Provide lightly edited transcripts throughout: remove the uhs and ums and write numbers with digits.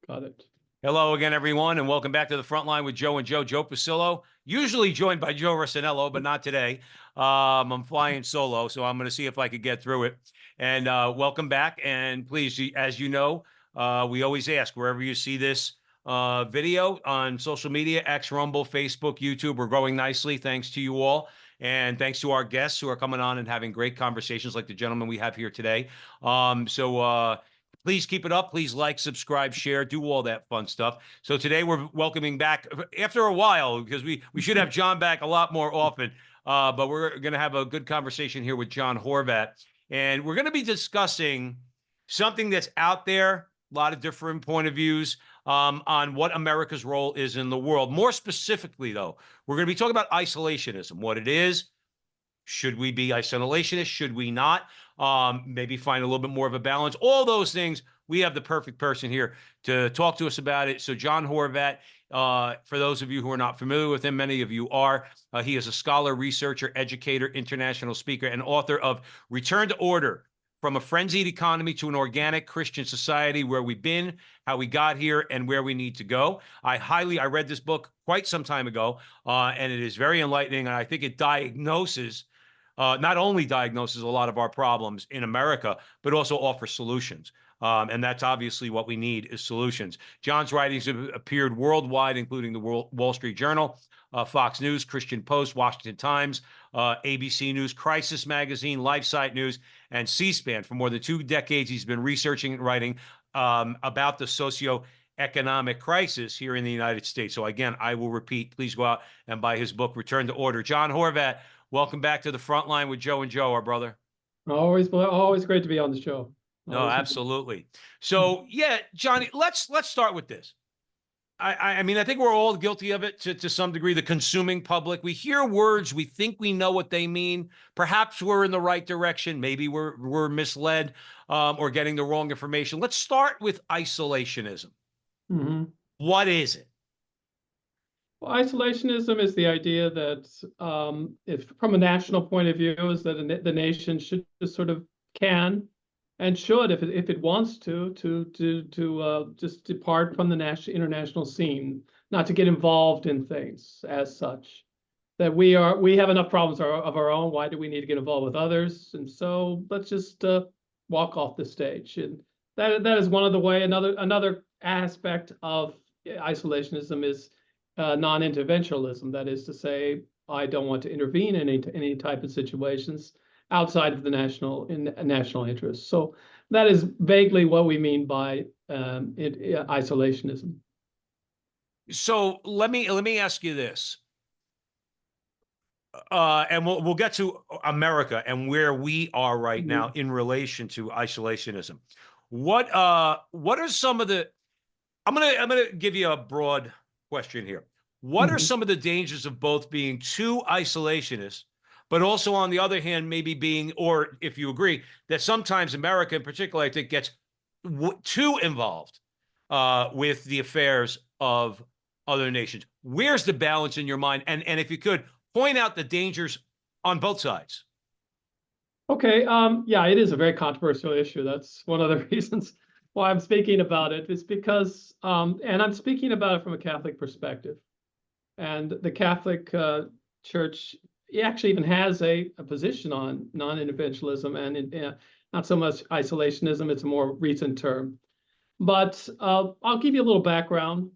Got it. Hello again, everyone, and welcome back to the Frontline with Joe and Joe Pasillo. Usually joined by Joe Rossinello, but not today. I'm flying solo, so I'm going to see if I could get through it. And welcome back. And please, as you know, we always ask wherever you see this video on social media, X, Rumble, Facebook, YouTube, we're growing nicely. Thanks to you all. And thanks to our guests who are coming on and having great conversations like the gentleman we have here today. Please keep it up. Please like, subscribe, share, do all that fun stuff. So today we're welcoming back, after a while, because we should have John back a lot more often, but we're going to have a good conversation here with John Horvat. And we're going to be discussing something that's out there, a lot of different point of views on what America's role is in the world. More specifically, though, we're going to be talking about isolationism, what it is. Should we be isolationist? Should we not? Maybe find a little bit more of a balance. All those things. We have the perfect person here to talk to us about it. So John Horvat, for those of you who are not familiar with him, many of you are. He is a scholar, researcher, educator, international speaker, and author of Return to Order: From a Frenzied Economy to an Organic Christian Society, Where We've Been, How We Got Here, and Where We Need to Go. I read this book quite some time ago, and it is very enlightening, and I think it not only diagnoses a lot of our problems in America, but also offers solutions. And that's obviously what we need is solutions. John's writings have appeared worldwide, including the Wall Street Journal, Fox News, Christian Post, Washington Times, ABC News, Crisis Magazine, LifeSite News, and C-SPAN. For more than 2 decades, he's been researching and writing about the socioeconomic crisis here in the United States. So again, I will repeat, please go out and buy his book, Return to Order. John Horvat, welcome back to the Frontline with Joe and Joe, our brother. Always great to be on the show. No, absolutely. So yeah, Johnny, let's start with this. I mean, I think we're all guilty of it to some degree, the consuming public. We hear words, we think we know what they mean. Perhaps we're in the right direction. Maybe we're misled or getting the wrong information. Let's start with isolationism. Mm-hmm. What is it? Well, isolationism is the idea that, if from a national point of view, is that the nation should just sort of can and should, if it wants to just depart from the international scene, not to get involved in things as such. That we have enough problems of our own. Why do we need to get involved with others? And so let's just walk off the stage. And that is one of the way. Another aspect of isolationism is non-interventionalism. That is to say, I don't want to intervene in any type of situations outside of the national interest. So that is vaguely what we mean by isolationism. So let me ask you this, and we'll get to America and where we are right now in relation to isolationism. What are some of the? I'm gonna give you a broad question here. What are some of the dangers of both being too isolationist, but also on the other hand, maybe being, or if you agree, that sometimes America in particular, I think, gets too involved with the affairs of other nations? Where's the balance in your mind? And if you could, point out the dangers on both sides. Okay, yeah, it is a very controversial issue. That's one of the reasons why I'm speaking about it, is because, and I'm speaking about it from a Catholic perspective. And the Catholic Church actually even has a position on non-interventionalism and not so much isolationism. It's a more recent term. But I'll give you a little background.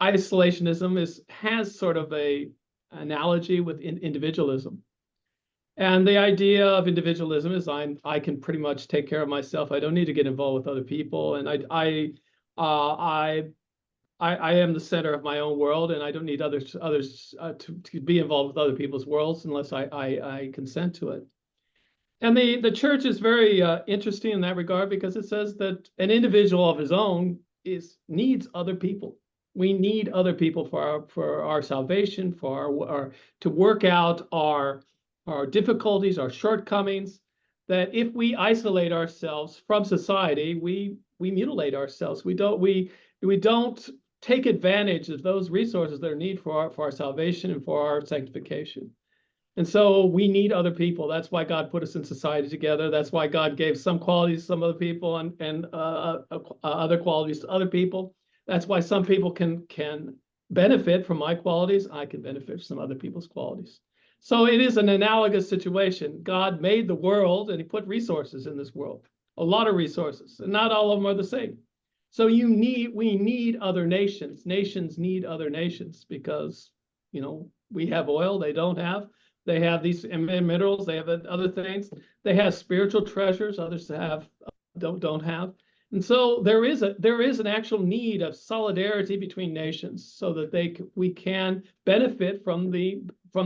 Isolationism has sort of a analogy with individualism. And the idea of individualism is I can pretty much take care of myself. I don't need to get involved with other people. And I am the center of my own world, and I don't need others to be involved with other people's worlds unless I consent to it. And the church is very interesting in that regard, because it says that an individual of his own needs other people. We need other people for our salvation, for to work out our difficulties, our shortcomings. That if we isolate ourselves from society, we mutilate ourselves. We don't take advantage of those resources that are needed for our salvation and for our sanctification. And so we need other people. That's why God put us in society together. That's why God gave some qualities to some other people and other qualities to other people. That's why some people can benefit from my qualities. I can benefit from some other people's qualities. So it is an analogous situation. God made the world and he put resources in this world, a lot of resources, and not all of them are the same. So we need other nations. Nations need other nations because, we have oil, they don't have. They have these minerals, they have other things. They have spiritual treasures, others don't have. And so there is an actual need of solidarity between nations so that we can benefit from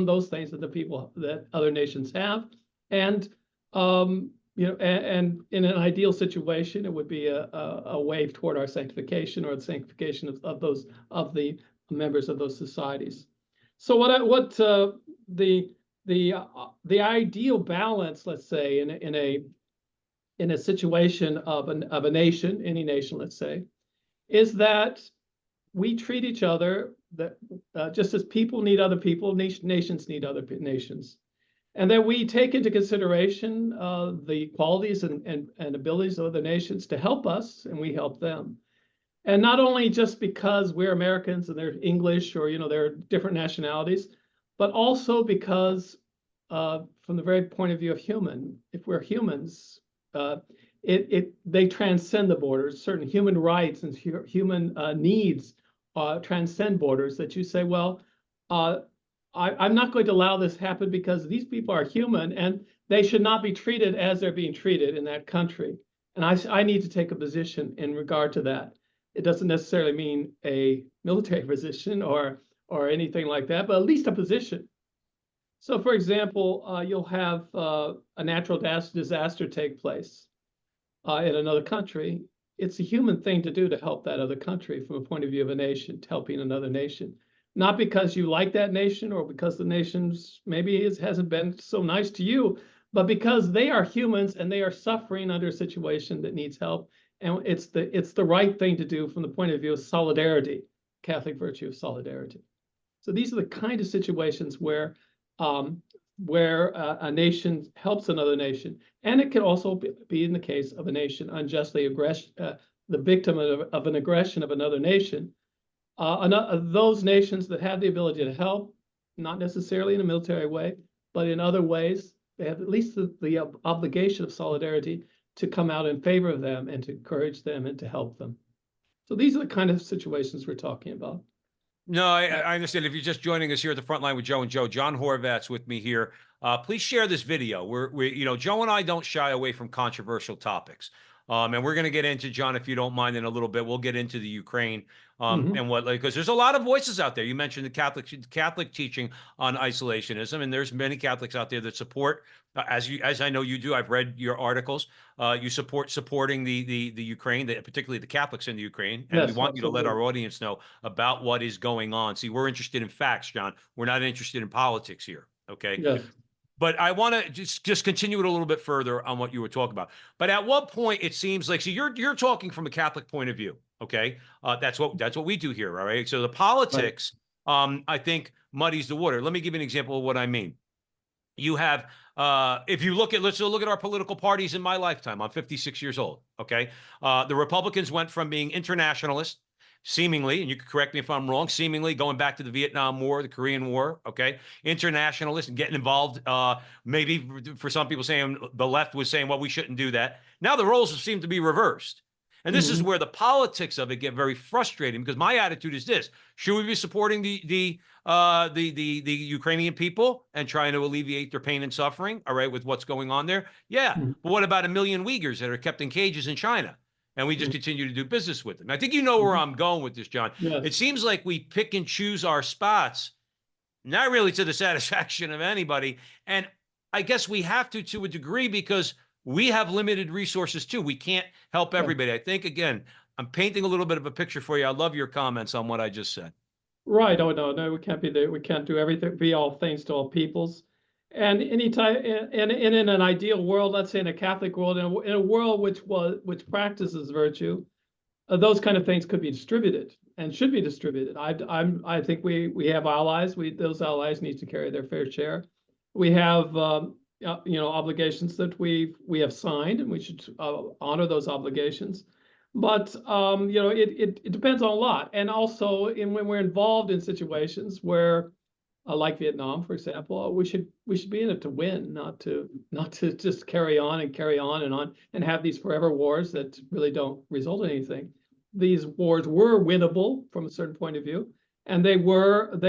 those things that other nations have. And and in an ideal situation, it would be a wave toward our sanctification or the sanctification of the members of those societies. So the ideal balance, let's say, in a situation of a nation, any nation, let's say, is that we treat each other just as people need other people, nations need other nations, and that we take into consideration the qualities and abilities of other nations to help us, and we help them. And not only just because we're Americans and they're English or they're different nationalities, but also because from the very point of view of if we're humans, they transcend the borders. Certain human rights and human needs transcend borders. That you say, well, I'm not going to allow this happen because these people are human and they should not be treated as they're being treated in that country. And I need to take a position in regard to that. It doesn't necessarily mean a military position or anything like that, but at least a position. So, for example, you'll have a natural disaster take place in another country. It's a human thing to do to help that other country from a point of view of a nation, helping another nation. Not because you like that nation or because the nation's maybe hasn't been so nice to you, but because they are humans and they are suffering under a situation that needs help. And it's the right thing to do from the point of view of solidarity, Catholic virtue of solidarity. So these are the kind of situations where a nation helps another nation, and it can also be in the case of a nation unjustly the victim of an aggression of another nation. Those nations that have the ability to help, not necessarily in a military way, but in other ways, they have at least the obligation of solidarity to come out in favor of them and to encourage them and to help them. So these are the kind of situations we're talking about. No, I understand. If you're just joining us here at the Frontline with Joe and Joe, John Horvat's with me here. Please share this video. Joe and I don't shy away from controversial topics. And we're going to get into, John, if you don't mind, in a little bit. We'll get into the Ukraine and because there's a lot of voices out there. You mentioned the Catholic teaching on isolationism, and there's many Catholics out there that support, as I know you do. I've read your articles. You supporting the Ukraine, particularly the Catholics in the Ukraine, and yes, we want absolutely. you to let our audience know about what is going on. See, we're interested in facts, John. We're not interested in politics here. Okay. Yes. But I want to just continue it a little bit further on what you were talking about. But at what point it seems like, so you're talking from a Catholic point of view, okay? That's what we do here, all right? So the politics, I think, muddies the water. Let me give you an example of what I mean. You have, if you let's look at our political parties in my lifetime. I'm 56 years old, okay? The Republicans went from being internationalist, seemingly, and you can correct me if I'm wrong, seemingly going back to the Vietnam War, the Korean War, okay? Internationalists and getting involved, maybe for some people saying the left was saying, well, we shouldn't do that. Now the roles seem to be reversed. And this is where the politics of it get very frustrating, because my attitude is this: should we be supporting the Ukrainian people and trying to alleviate their pain and suffering, all right, with what's going on there? Yeah. But what about 1 million Uyghurs that are kept in cages in China? And we just continue to do business with them. I think you know where I'm going with this, John. Yes. It seems like we pick and choose our spots, not really to the satisfaction of anybody. And I guess we have to a degree, because we have limited resources too. We can't help everybody. I think, again, I'm painting a little bit of a picture for you. I love your comments on what I just said. Right. Oh, no, we can't be there. We can't do everything, be all things to all peoples. And anytime, and in an ideal world, let's say in a Catholic world, in a world which practices virtue, those kind of things could be distributed and should be distributed. I think we have allies. Those allies need to carry their fair share. We have obligations that we have signed, and we should honor those obligations. But it depends on a lot, and also when we're involved in situations where, like Vietnam, for example, we should be in it to win, not to just carry on and have these forever wars that really don't result in anything. These wars were winnable from a certain point of view, and they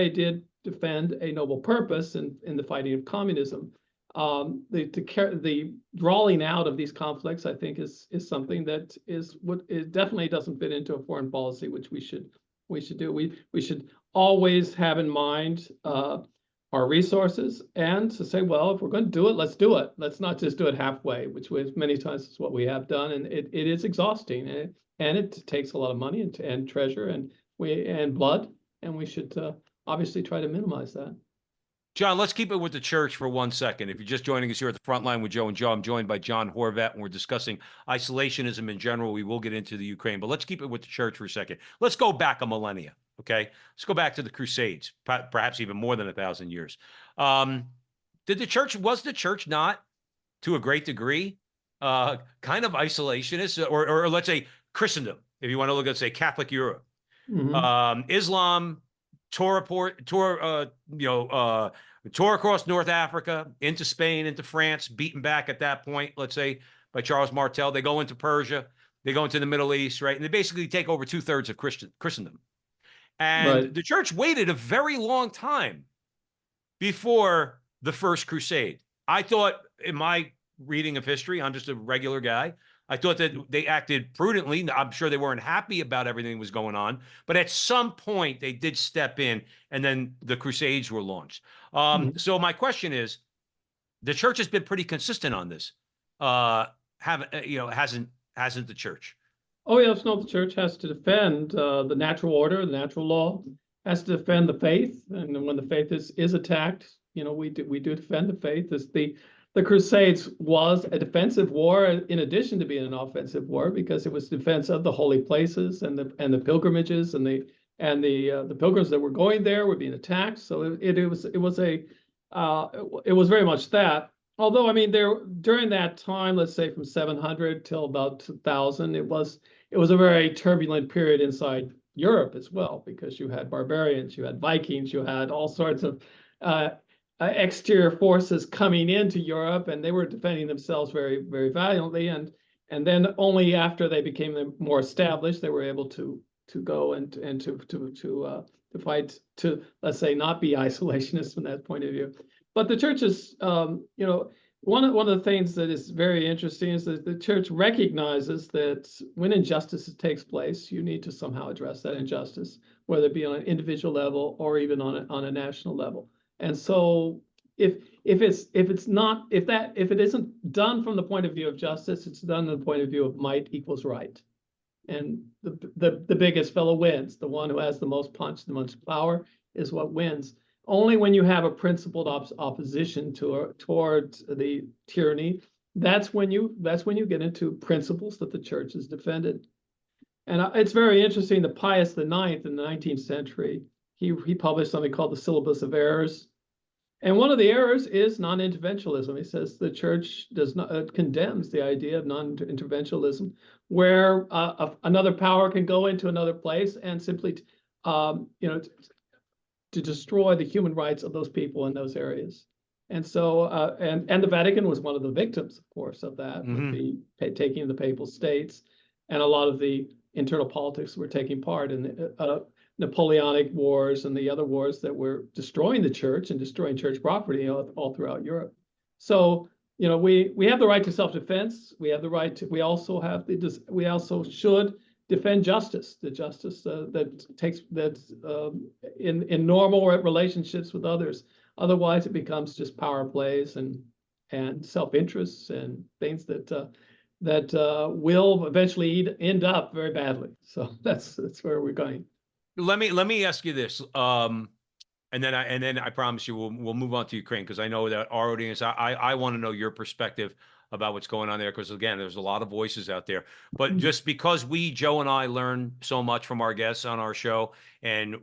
did defend a noble purpose in the fighting of communism. The drawing out of these conflicts, I think, is something that it definitely doesn't fit into a foreign policy, which we should do. We should always have in mind our resources, and to say, well, if we're going to do it, let's do it. Let's not just do it halfway, which was many times is what we have done, and it is exhausting, and it takes a lot of money and treasure and blood, and we should obviously try to minimize that. John, let's keep it with the church for 1 second. If you're just joining us here at the Frontline with Joe and Joe, I'm joined by John Horvat, and we're discussing isolationism in general. We will get into the Ukraine, but let's keep it with the church for a second. Let's go back a millennia, okay? Let's go back to the Crusades, perhaps even more than 1,000 years. Was the church not, to a great degree, kind of isolationist, or let's say Christendom, if you want to look at, say, Catholic Europe? Islam tore across North Africa, into Spain, into France, beaten back at that point, let's say, by Charles Martel. They go into Persia, they go into the Middle East, right? And they basically take over 2/3 of Christendom. And the church waited a very long time before the First Crusade. I thought, in my reading of history, I'm just a regular guy, I thought that they acted prudently. I'm sure they weren't happy about everything that was going on, but at some point they did step in, and then the Crusades were launched. So my question is, the church has been pretty consistent on this. Hasn't the church? Oh yes, no, the church has to defend the natural order, the natural law, has to defend the faith, and when the faith is attacked, we do defend the faith. The Crusades was a defensive war in addition to being an offensive war, because it was defense of the holy places and the pilgrimages and the pilgrims that were going there were being attacked. So it was very much that. Although, I mean, during that time, let's say from 700 till about 2000, it was a very turbulent period inside Europe as well, because you had barbarians, you had Vikings, you had all sorts of exterior forces coming into Europe, and they were defending themselves very, very valiantly. And then only after they became more established, they were able to go and to fight, to, let's say, not be isolationist from that point of view. But the church is, one of the things that is very interesting is that the church recognizes that when injustice takes place, you need to somehow address that injustice, whether it be on an individual level or even on a national level. And so if it isn't done from the point of view of justice, it's done from the point of view of might equals right. And the biggest fellow wins. The one who has the most punch, the most power, is what wins. Only when you have a principled opposition towards the tyranny, that's when you get into principles that the church has defended. And it's very interesting that Pius IX in the 19th century, he published something called the Syllabus of Errors. And one of the errors is non-interventionalism. He says the church does not condemns the idea of non-interventionalism, where another power can go into another place and simply, to destroy the human rights of those people in those areas. And so, and the Vatican was one of the victims, of course, of that, with the taking of the papal states, and a lot of the internal politics were taking part in the Napoleonic wars and the other wars that were destroying the church and destroying church property all throughout Europe. So, we have the right to self-defense. We have the right to. We also should defend justice, the justice that's in normal relationships with others. Otherwise, it becomes just power plays and self-interests and things that will eventually end up very badly. So that's where we're going. Let me ask you this, and then I promise you we'll move on to Ukraine, because I know that our audience, I want to know your perspective about what's going on there, because again, there's a lot of voices out there. But just because Joe and I learn so much from our guests on our show, and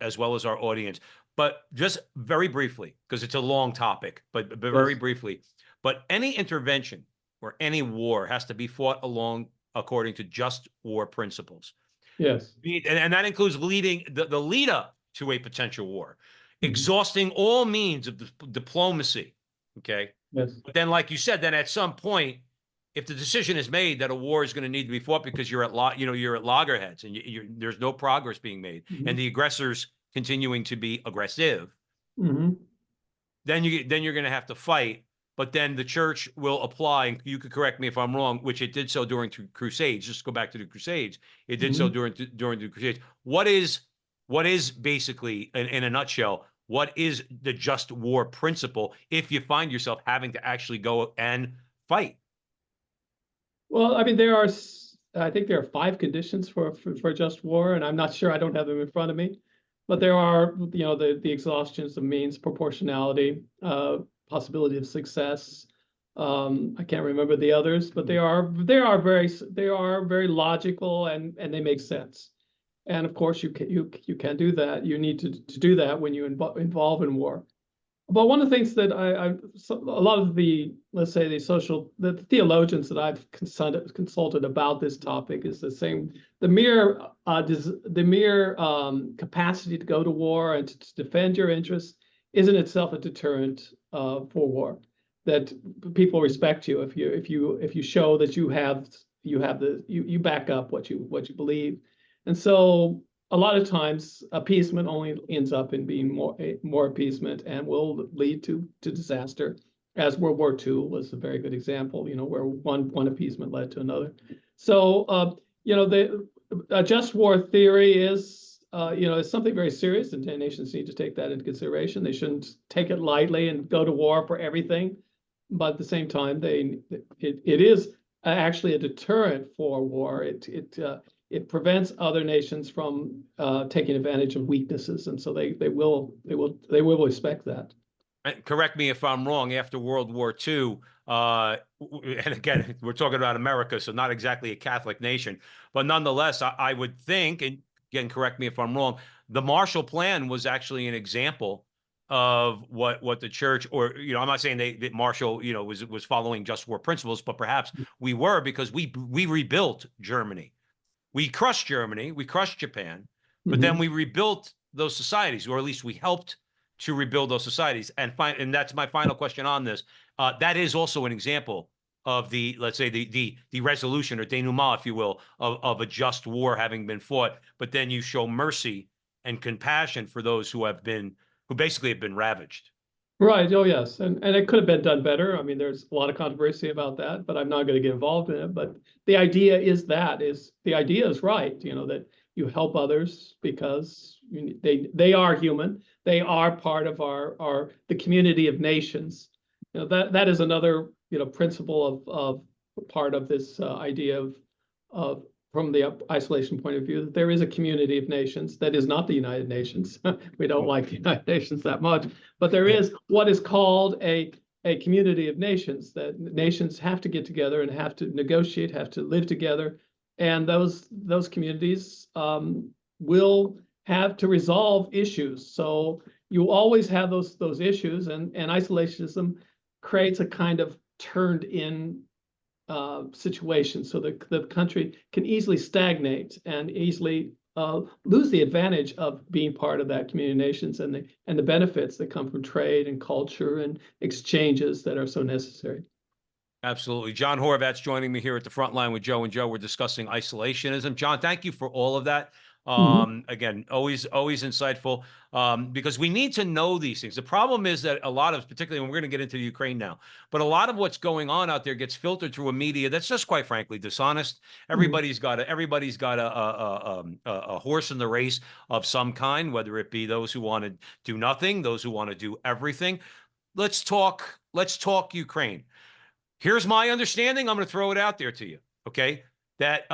as well as our audience, But just very briefly, because it's a long topic, but very Yes. briefly, but any intervention or any war has to be fought along according to just war principles. Yes. And that includes leading the lead up to a potential war, Mhm. exhausting all means of diplomacy. Okay. Yes. But then, like you said, then at some point, if the decision is made that a war is going to need to be fought because you're at you're at loggerheads and there's no progress being made, and Mhm. the aggressors continuing to be aggressive, Mhm. then you're going to have to fight. But then the church will apply, and you could correct me if I'm wrong, which it did so during the Crusades. Just go back to the Crusades. It did so Mhm. during the Crusades. What is basically in a nutshell? What is the just war principle if you find yourself having to actually go and fight? Well, I mean, I think there are five conditions for just war, and I'm not sure. I don't have them in front of me, but there are, the exhaustions of means, proportionality, possibility of success. I can't remember the others, but they are very logical and they make sense. And of course, you can do that. You need to do that when you involve in war. But one of the things that a lot of let's say the theologians that I've consulted about this topic is the same. The mere capacity to go to war and to defend your interests is in itself a deterrent for war. That people respect you if you show that you back up what you believe, and so a lot of times appeasement only ends up in being more appeasement and will lead to disaster, as World War II was a very good example, where one appeasement led to another. So the just war theory is something very serious, and nations need to take that into consideration. They shouldn't take it lightly and go to war for everything, but at the same time, it is actually a deterrent for war. It prevents other nations from taking advantage of weaknesses, and so they will respect that. And correct me if I'm wrong. After World War II, and again, we're talking about America, so not exactly a Catholic nation, but nonetheless, I would think, and again, correct me if I'm wrong, the Marshall Plan was actually an example of what the church, or I'm not saying that Marshall, was following just war principles, but perhaps we were, because we rebuilt Germany. We crushed Germany, we crushed Japan, but then Mhm. we rebuilt those societies, or at least we helped to rebuild those societies. And that's my final question on this. That is also an example of the, let's say, the resolution or denouement, if you will, of a just war having been fought. But then you show mercy and compassion for those who basically have been ravaged. Right. Oh, yes. And it could have been done better. I mean, there's a lot of controversy about that, but I'm not going to get involved in it. But the idea is right, that you help others because they are human. They are part of the community of nations. That is another, principle of part of this idea of from the isolation point of view, that there is a community of nations that is not the United Nations. We don't like the United Nations that much, but there is what is called a community of nations, that nations have to get together and have to negotiate, have to live together. And those communities will have to resolve issues. So you always have those issues, and isolationism creates a kind of turned in situation, so the country can easily stagnate and easily lose the advantage of being part of that community of nations and the benefits that come from trade and culture and exchanges that are so necessary. Absolutely. John Horvat's joining me here at the front line with Joe and Joe. We're discussing isolationism. John, thank you for all of that. Mhm. Again, always insightful, because we need to know these things. The problem is that particularly when we're going to get into Ukraine now, but a lot of what's going on out there gets filtered through a media that's just, quite frankly, dishonest. Mhm. Everybody's got a horse in the race of some kind, whether it be those who want to do nothing, those who want to do everything. Let's talk Ukraine. Here's my understanding. I'm going to throw it out there to you. Okay. That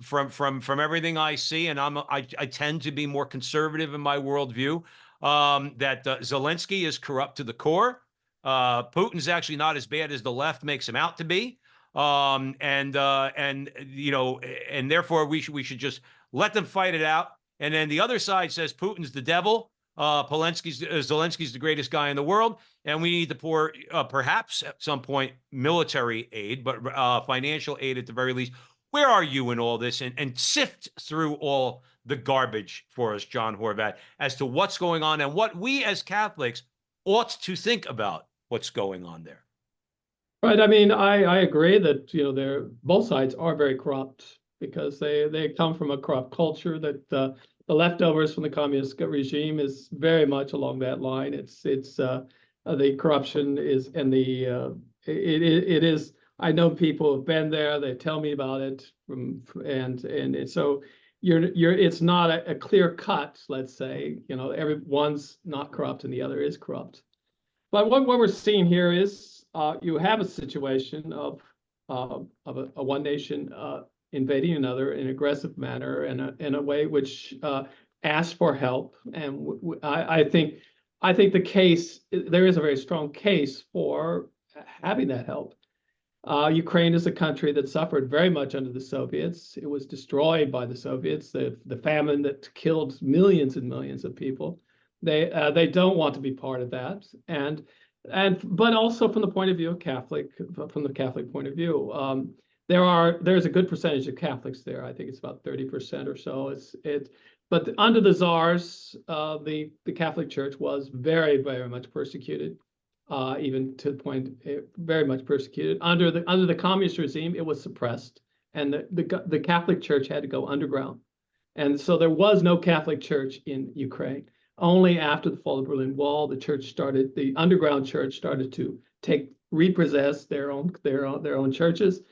from everything I see, and I tend to be more conservative in my worldview, that Zelensky is corrupt to the core. Putin's actually not as bad as the left makes him out to be. And therefore we should just let them fight it out. And then the other side says Putin's the devil. Zelensky's the greatest guy in the world, and we need to pour perhaps at some point military aid, but financial aid at the very least. Where are you in all this, and sift through all the garbage for us, John Horvat, as to what's going on and what we as Catholics ought to think about what's going on there? Right. I mean, I agree that, they're both sides are very corrupt because they come from a corrupt culture that the leftovers from the communist regime is very much along that line. It's the corruption is and it is. I know people have been there. They tell me about it so it's not a clear cut. Let's say one's not corrupt and the other is corrupt. But what we're seeing here is you have a situation of a one nation invading another in an aggressive manner in a way which asks for help. And I think the case, there is a very strong case for having that help. Ukraine is a country that suffered very much under the Soviets. It was destroyed by the Soviets, the famine that killed millions and millions of people. They don't want to be part of that, but also from the point of view of from the Catholic point of view, there's a good percentage of Catholics there. I think it's about 30% or so. But under the czars, the Catholic Church was very, very much persecuted, even to the point very much persecuted. Under the communist regime, it was suppressed, and the Catholic Church had to go underground, and so there was no Catholic Church in Ukraine. Only after the fall of the Berlin Wall, the underground church started to repossess their own churches,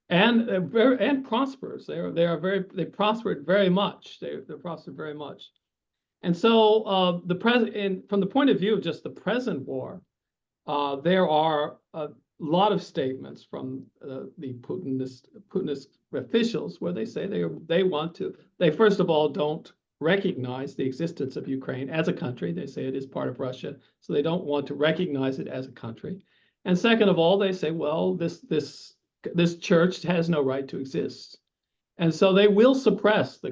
and prospers. They prospered very much. They prospered very much, and so from the point of view of just the present war, there are a lot of statements from the Putinist officials where they say they first of all don't recognize the existence of Ukraine as a country. They say it is part of Russia, so they don't want to recognize it as a country. And second of all, they say, well, this church has no right to exist, and so they will suppress the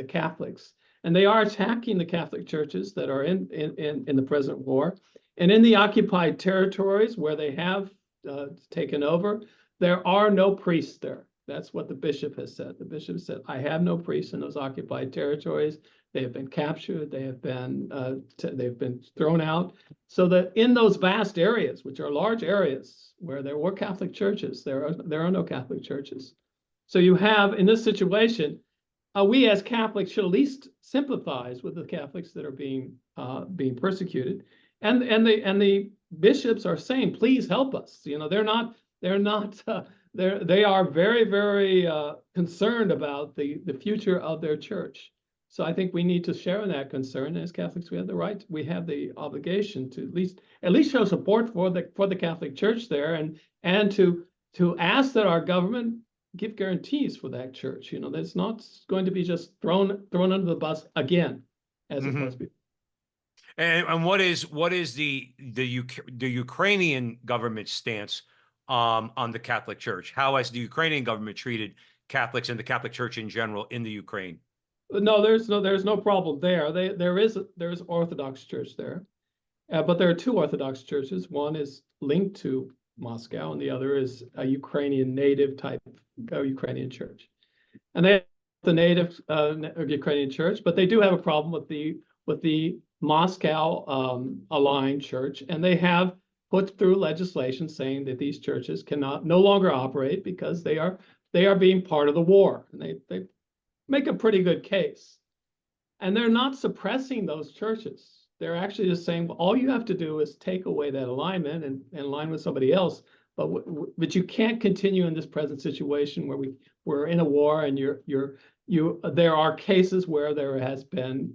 Catholics, and they are attacking the Catholic churches that are in the present war, and in the occupied territories where they have taken over, there are no priests there. That's what the bishop has said. The bishop said, I have no priests in those occupied territories. They have been captured. They have been thrown out. So that in those vast areas, which are large areas where there were Catholic churches, there are no Catholic churches. So you have, in this situation, we as Catholics should at least sympathize with the Catholics that are being persecuted, and the bishops are saying, please help us. They are very, very concerned about the future of their church. So I think we need to share in that concern. As Catholics, we have the obligation to at least show support for the Catholic Church there, and to ask that our government give guarantees for that church. That's not going to be just thrown under the bus again, as it was before. And what is the Ukrainian government stance on the Catholic Church? How has the Ukrainian government treated Catholics and the Catholic Church in general in the Ukraine? No, there's no problem there. There's Orthodox Church there, but there are two Orthodox churches. One is linked to Moscow, and the other is a Ukrainian native type Ukrainian church. And they have the native Ukrainian church, but they do have a problem with the Moscow aligned church, and they have put through legislation saying that these churches no longer operate because they are being part of the war, and they make a pretty good case. And they're not suppressing those churches. They're actually just saying, well, all you have to do is take away that alignment and align with somebody else. But you can't continue in this present situation where we're in a war, and there are cases where there has been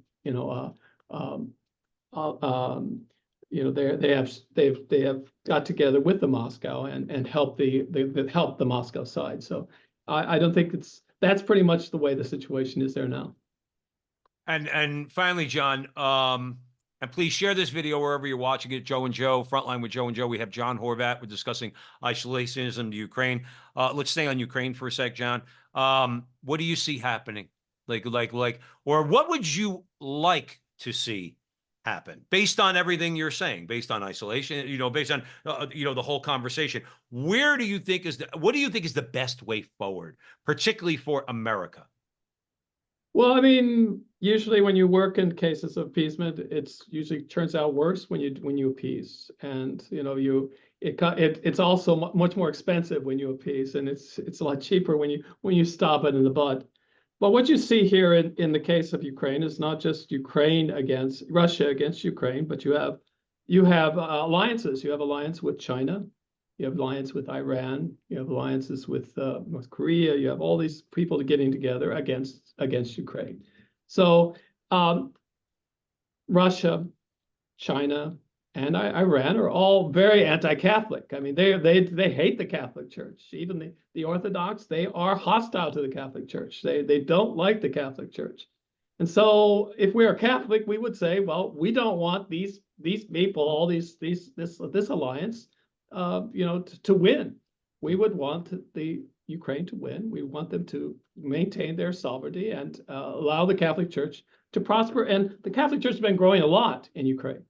they have got together with the Moscow and helped the Moscow side. So I don't think that's pretty much the way the situation is there now. And finally, John, and please share this video wherever you're watching it. Joe and Joe, Frontline with Joe and Joe. We have John Horvat. We're discussing isolationism to Ukraine. Let's stay on Ukraine for a sec, John. What do you see happening? Or what would you like to see happen based on everything you're saying, based on isolation, based on, the whole conversation? What do you think is the best way forward, particularly for America? Well, I mean, usually when you work in cases of appeasement, it's usually turns out worse when you appease, and it's also much more expensive when you appease, and it's a lot cheaper when you stop it in the bud. But what you see here in the case of Ukraine is not just Ukraine against Russia against Ukraine, but you have alliances. You have alliance with China, you have alliance with Iran, you have alliances with North Korea. You have all these people getting together against Ukraine. So Russia, China, and Iran are all very anti-Catholic. I mean, they hate the Catholic Church. Even the Orthodox, they are hostile to the Catholic Church. They don't like the Catholic Church. And so if we are Catholic, we would say, well, we don't want these people, all this alliance, to win. We would want the Ukraine to win. We want them to maintain their sovereignty and allow the Catholic Church to prosper. And the Catholic Church has been growing a lot in Ukraine.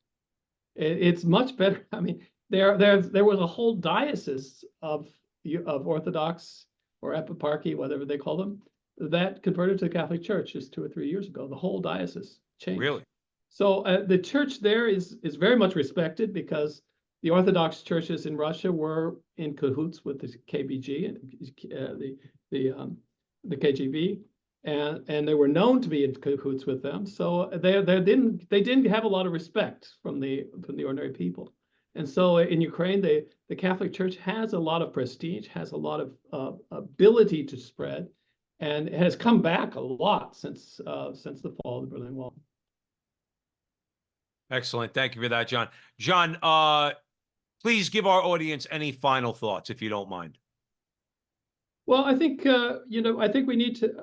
It's much better. I mean, there was a whole diocese of Orthodox or eparchy, whatever they call them, that converted to the Catholic Church just 2 or 3 years ago. The whole diocese changed. Really? So the church there is very much respected because the Orthodox churches in Russia were in cahoots with the KBG and the KGB, and they were known to be in cahoots with them. So they didn't have a lot of respect from the ordinary people. And so in Ukraine, the Catholic Church has a lot of prestige, has a lot of ability to spread, and it has come back a lot since the fall of the Berlin Wall. Excellent. Thank you for that, John. John, please give our audience any final thoughts, if you don't mind. Well, I think I think we need to,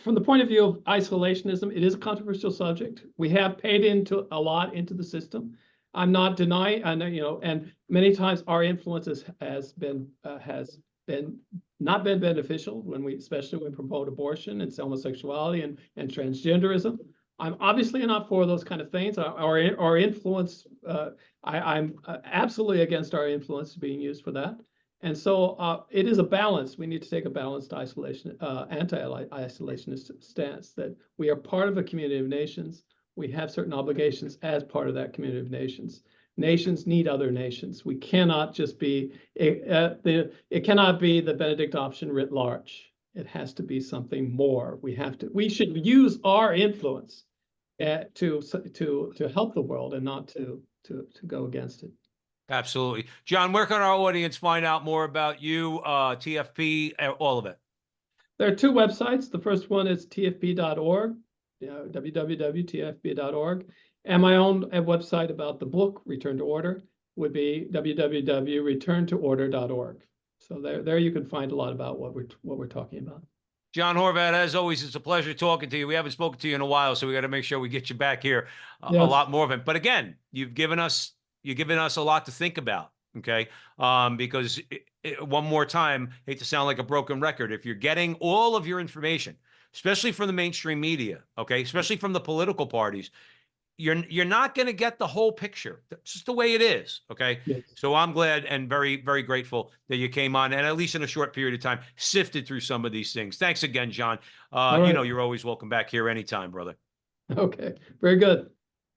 from the point of view of isolationism, it is a controversial subject. We have paid a lot into the system. I'm not denying, and many times our influence has been not been beneficial especially when we promote abortion and homosexuality and transgenderism. I'm obviously not for those kind of things. Our influence, I'm absolutely against our influence being used for that. And so it is a balance. We need to take a balanced anti-isolationist stance that we are part of a community of nations. We have certain obligations as part of that community of nations. Nations need other nations. We cannot just be, it cannot be the Benedict option writ large. It has to be something more. We should use our influence to help the world and not to go against it. Absolutely. John, where can our audience find out more about you, TFP, all of it? There are 2 websites. The first one is tfp.org, www.tfp.org. And my own website about the book, Return to Order, would be www.returntoorder.org. So there you can find a lot about what we're talking about. John Horvat, as always, it's a pleasure talking to you. We haven't spoken to you in a while, so we got to make sure we get you back here a lot more of it. But again, you've given us a lot to think about, okay? Because one more time, hate to sound like a broken record, if you're getting all of your information, especially from the mainstream media, okay, especially from the political parties, you're not going to get the whole picture. That's just the way it is, okay? Yes. So I'm glad and very, very grateful that you came on, and at least in a short period of time, sifted through some of these things. Thanks again, John. Right. You're always welcome back here anytime, brother. Okay, very good.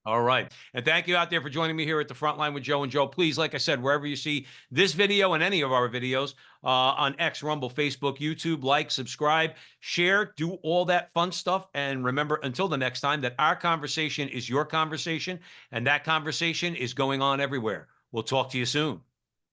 All right. And thank you out there for joining me here at the Frontline with Joe and Joe. Please, like I said, wherever you see this video and any of our videos on X, Rumble, Facebook, YouTube, like, subscribe, share, do all that fun stuff. And remember, until the next time, that our conversation is your conversation, and that conversation is going on everywhere. We'll talk to you soon.